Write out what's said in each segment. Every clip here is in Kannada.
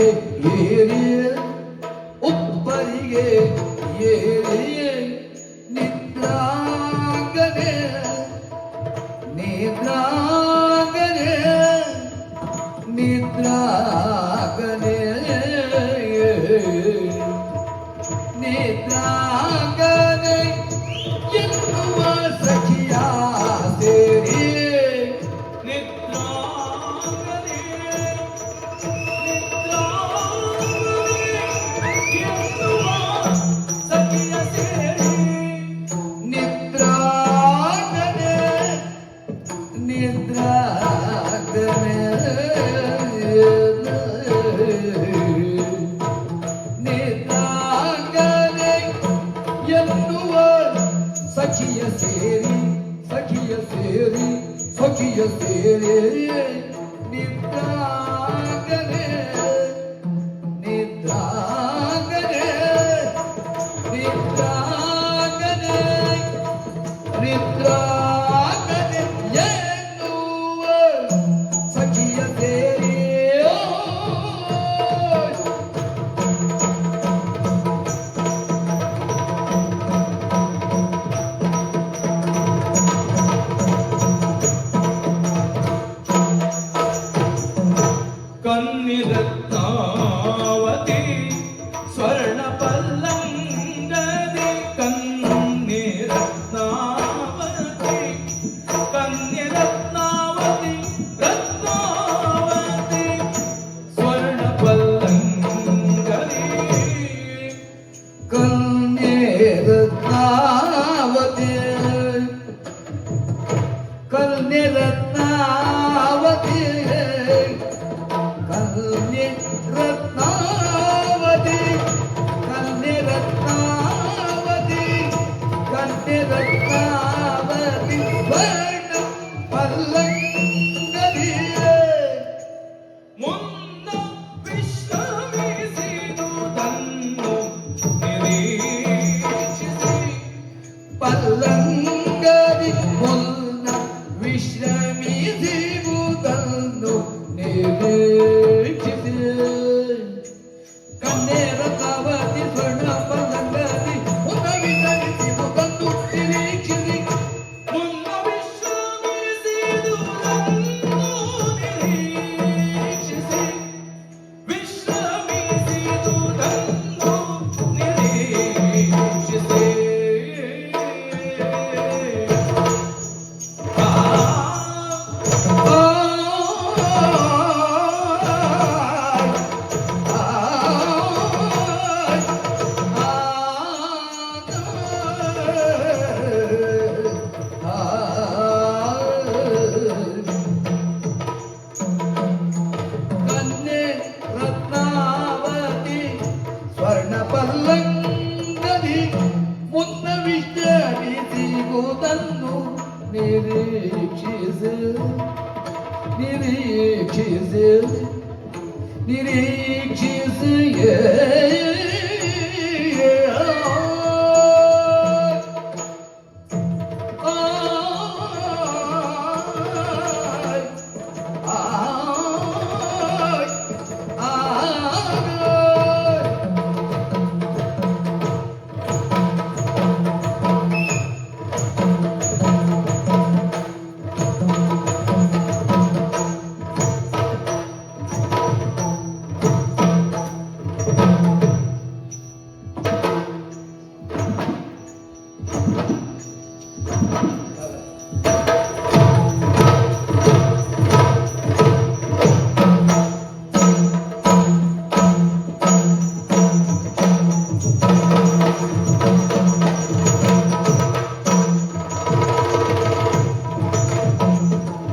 ಉಪ್ಪರಿಗೆ ಏರಿ ಉಪ್ಪರಿಗೆ ಏರಿ ನಿದ್ರಾಗನೆ ನಿದ್ರಾಗನೆ ನಿದ್ರಾಗನೆ ನಿದ್ರಾಗನೆ ಎನ್ನುವ ಸಖಿಯ ಸೇರಿ ನಿದ್ರಾಗನೆ ಎನ್ನುವ ಸಖಿಯ ಸೇರಿ ನಿದ್ರಾಗನೆ ನಿದ್ರಾಗನೆ ನಿದ್ರಾಗನೆ ಎನ್ನುವ ಸಖಿಯ ಸೇರಿ ಸಖಿಯ ಸೇರಿ ಸಖಿಯ ಸೇರಿ ನಿದ್ರಾಗನೆ ನಿದ್ರಾಗನೆ ನಿದ್ರಾಗನೆ ನಿದ್ರಾಗನೆ ಎನ್ನುವ ಸಖಿಯ ಸೇರಿ ಕನ್ನಿರತ್ನಾವತಿ ಸ್ವರ್ಣ ಪಲ್ಲಂಗದಿ ಕನ್ನಿರತ್ನಾವತಿ ಕನ್ನಿರತ್ನಾವತಿ ರತ್ನಾವತಿ ಸ್ವರ್ಣ ಪಲ್ಲಂಗದಿ ಕನ್ನಿರತ್ನಾವತಿ ಕನ್ನಿರತ್ನಾವತಿ ಕನ್ನಿರತ್ನಾವತಿ ಕನ್ನಿರತ್ನಾವತಿ ಕನ್ನಿರತ್ನಾವತಿ ವರ್ಣ ಪಲ್ಲಂಗದಿ ಮುನ್ನ ವಿಶ್ರಮಿಸಿದುದನ್ನು ನಿರೀಕ್ಷಿಸಿ ಪಲ್ಲಂಗದಿ ಮುನ್ನ ವಿಶ್ರಮಿಸಿದುದನ್ನು ನಿರೀಕ್ಷಿಸಿ ಕನ್ನಿರತ್ನಾವತಿ ಸ್ವರ್ಣ ಪಲ್ಲಂಗದಿ ಮುನ್ನ ವಿಶ್ರಮಿಸಿದುದನ್ನು ನಿರೀಕ್ಷಿಸಿ ಮುನ್ನ ವಿಶ್ರಮಿಸಿದುದನ್ನು ನಿರೀಕ್ಷಿಸಿ ವಿಶ್ರಮಿಸಿದುದನ್ನು ನಿರೀಕ್ಷಿಸಿ ಕನ್ನಿರತ್ನಾವತಿ ಸ್ವರ್ಣ ಪಲ್ಲಂಗದಿ ಮುನ್ನ ವಿಶ್ರಮಿಸಿದುದನ್ನು ನಿರೀಕ್ಷಿಸಿ ನಿರೀಕ್ಷಿಸಿ ನಿರೀಕ್ಷಿಸಿ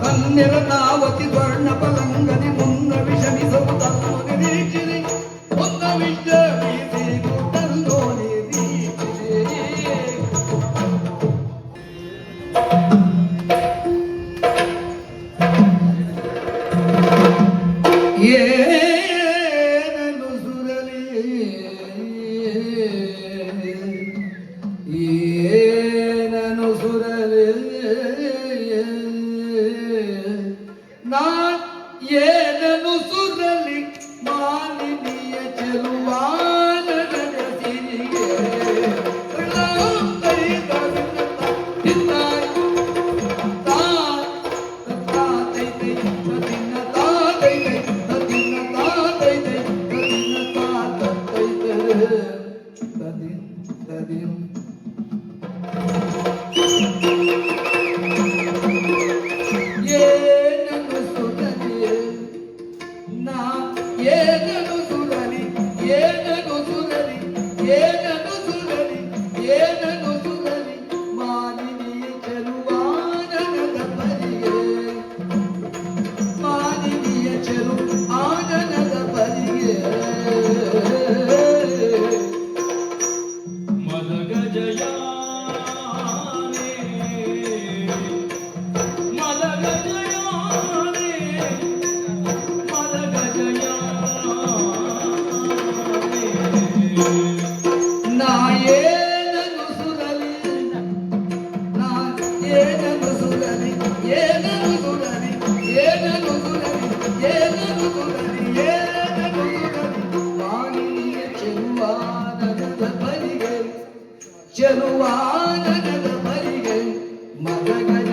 ಕನ್ನಿರತ್ನಾವತಿ ಸ್ವರ್ಣ ಪಲ್ಲಂಗದಿ ಮುನ್ನ ವಿಷಮಿಸುವುದನ್ನು ನಿರೀಕ್ಷಿಸಿ ಮುನ್ನ ವಿಷಮಿಸುವುದನ್ನು ನಿರೀಕ್ಷಿಸಿ ಏನನ್ನು ಸುರಲಿ ಏನನ್ನು ಸುರಲಿ ನಾನ್ ಏನನ್ನು ಸುರಲಿ ಮಾಲಿನಿಯ ಚೆಲುವಾನ ಸಿರಿಗೆ ಏನನ್ನು ಸುರಲಿ ನಾ ಏನನ್ನು ಸುರಲಿ ಏನನ್ನು ಸುರಲಿ ಏನನ್ನು ಸುರಲಿ ಏನನ್ನು ಸುರಲಿ ಮಾಲಿನಿಯ ಚೆಲುವಾನನದ ಬರಿಗೆ ಮಾಲಿನಿಯ ಚೆಲು ಆನನದ ಬರಿಗೆ ನಾ ಏನನ್ನು ಸುರಲಿ ನಾ ಏನನ್ನು ಸುರಲಿ ಏನನ್ನು ಸುರಲಿ ಏನನ್ನು ಸುರಲಿ ಏನನ್ನು ಸುರಲಿ ಏನನ್ನು ಸುರಲಿ ಮಾಲಿನಿಯ ಚೆಲುವಾನನದ ಬರಿಗೆ ಚೆಲುವಾನನದ ಬರಿಗೆ ಮದಗಜಯಾನೆ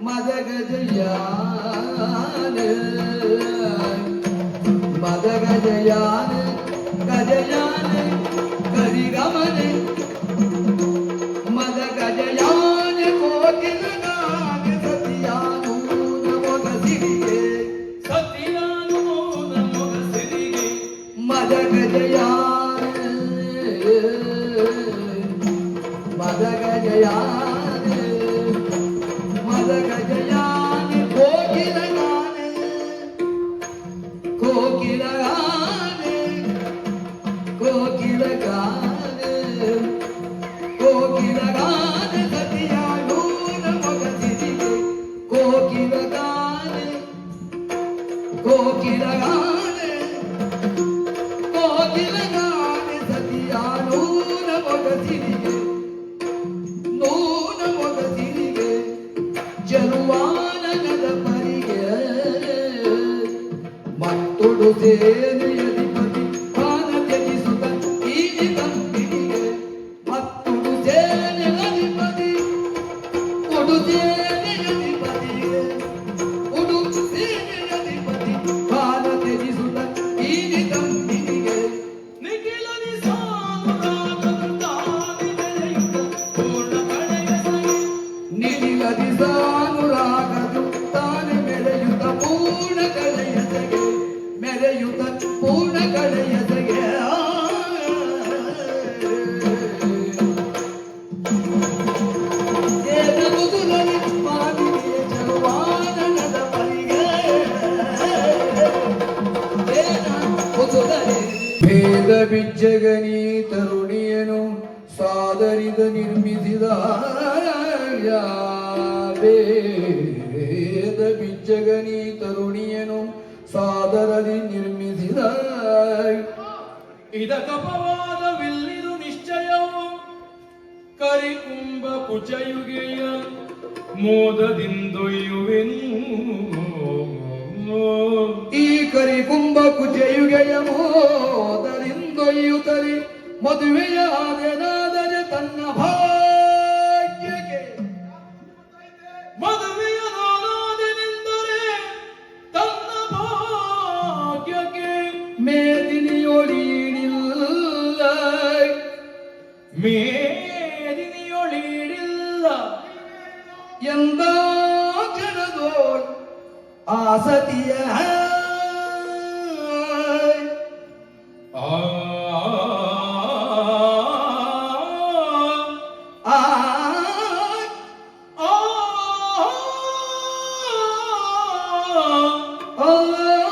ಮದಗಜಯಾನೆ ಮದಗಜಯಾನೆ ಗಜಯಾನೆ ಗರಿಗಮನೆ ಮದಗಜಯಾನೆ ಕೋಕಿಲಗಾನೆ ಸತಿಯಾನು ನಮೊಗಸಿರಿಗೆ ಸತಿಯಾನು ನಮೊಗಸಿರಿಗೆ ಮದಗಜಯಾನೆ ಮದಗಜಯಾನೆ ಮದಗಜಯಾನೆ ಕೋಕಿಲಗಾನೆ ಕೋಕಿಲಗಾನೆ ಕೋಕಿಲಗಾನೆ ಕೋಕಿಲಗಾನೆ ಸತಿಯಾನು ನಮೊಗಸಿರಿಗೆ ಕೋಕಿಲಗಾನೆ ಕೋಕಿಲಗಾನೆ ಕೋಕಿಲಗಾನೆ ಸತಿಯಾನು ನಮೊಗಸಿರಿಗೆ ನೂನ ಮೊಗಸಿರಿಗೆ ಚೆಲುವಾನನದ ಪರಿಗೆ ಮತ್ತೊಡು ಸೇನೆಯಧಿಪತಿ ಪಾನ ತ್ಯಜಿಸುತ್ತ ಈಜಿ ತಂಪಿಗೆ ಮತ್ತೊಡು ಸೇನೆಯಧಿಪತಿ ಕೊಡು ಸೇನೆಯಧಿಪತಿಗೆ ಕೊಡು ಸೇನೆಯಧಿಪತಿ ಪಾನ ತ್ಯಜಿಸುತ್ತ ಈಜಿ ತಂಪಿಗೆ ನಿಖಿಲನಿ ನಿಧಿಗದಿ ಸಾನುರಾಗದು ತಾನೆ ಮೆರೆಯುತ್ತ ಪೂರ್ಣ ಕಳೆಯಸಗೆ ಮೆರೆಯುತ್ತ ಪೂರ್ಣ ಕಳೆಯಸಗೆ ಏನನು ಸುರಲಿ ಮಾಲಿನಿಯ ಚೆಲುವಾನನದ ಬರಿಗೆ ಏನನು ಸುರಲಿ ಭೇದ ಬಿಜ್ಜಗನಿ ತರುಣಿಯನು ಸಾದರಿದ ನಿರ್ಮಿಸಿದ ವೇದ ಬಿಜ್ಜಗನಿ ತರುಣಿಯನು ಸಾದರದಿ ನಿರ್ಮಿಸಿದ ಇದ ಕಪವಾದವಿಲ್ಲಿದು ನಿಶ್ಚಯವು ಕರಿಕುಂಭ ಕುಚಯುಗೆಯ ಮೋದದಿಂದೊಯ್ಯುವೆನು ಈ ಕರಿಕುಂಭ ಕುಚಯುಗೆಯ ಮೋದರಿಂದೊಯ್ಯುತ್ತಲಿ ಮದುವೆಯಾದೆನಾದರೆ ತನ್ನ ಭಾಗ್ಯಕ್ಕೆ ಮದುವೆಯನಾದನೆಂದರೆ ತನ್ನ ಭಾಗ್ಯಕ್ಕೆ ಮೇದಿನಿಯೊಳಿಡಿಲ್ಲ ಮೇದಿನಿಯೊಳಿಡಿಲ್ಲ ಎಂದ ಜನದೋಳ್ ಆಸತಿಯ Oh